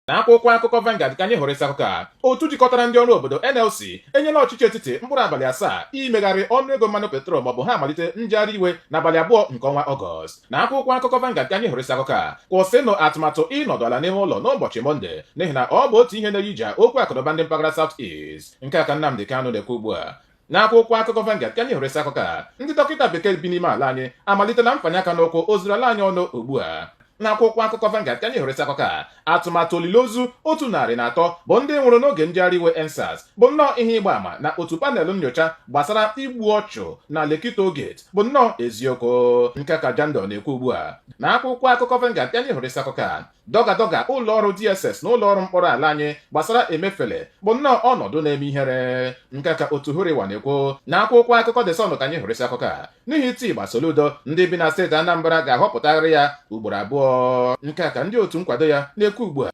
N'akwụkwọ akụkọ Vanguard ka anyị hụrụ isi akụkọ a, otu jikọtara ndị ọrụ obodo NLC enyela ọchịchị etiti mkpụrụ abalị 7 imegharị ọnụego mmanụ petrol maọbụ ha amalite njegharị iwe n'abalị 2 nke ọnwa Ọgọst. N'akwụkwọ akụkọ Vanguard ka anyị hụrụ isi akụkọ a, kwụsịnụ atụmatụ ịnọdụ ala n'ime ụlọ n'ụbọchị Mọnde n'ihi na ọ bụ otu ihe na-eyi ija okwu akụnụba ndị mpaghara South East. Nke a ka Nnamdi Kanu na-ekwu ugbu a. N'akwụkwọ akụkọ Vanguard ka anyị hụrụ isi akụkọ a, ndị dọkịta bekee bi n'ime ala anyị amalitela mfanye aka n'ụkwụ ozuru ala anyị ọnụ ugbu a. N'akwụkwọ akụkọ Vanguard ka anyị hụrụ isi akụkọ a, atụmatụ olili ozu 103 bụ ndị nwụrụ n'oge njegharị iwe EndSARS bụ nnọọ ihe ịgba ama na otu panel nnyocha gbasara igbu ọchụ na Lekki Toll Gate bụ nnọọ eziokwu. Nke ka Jandor na-ekwu ugbu a. N'akwụkwọ akụkọ Vanguard ka anyị hụrụ isi akụkọ a, dọga ụlọ ọrụ DSS na ụlọ ọrụ mkpọrọ ala anyị gbasara Emefiele bụ nnọọ ọnọdụ na-eme ihere. Nke ka otu Huriwa na-ekwu. N'akwụkwọ akụkọ The Sun ka anyị hụrụ isi akụkọ a, n'ihi Tigba Soludo ndị bi na steeti Anambra ga-ahọpụtagharị ya ugboro 2. Nke a ka ndị otu nkwado ya na-ekwu ugbu a.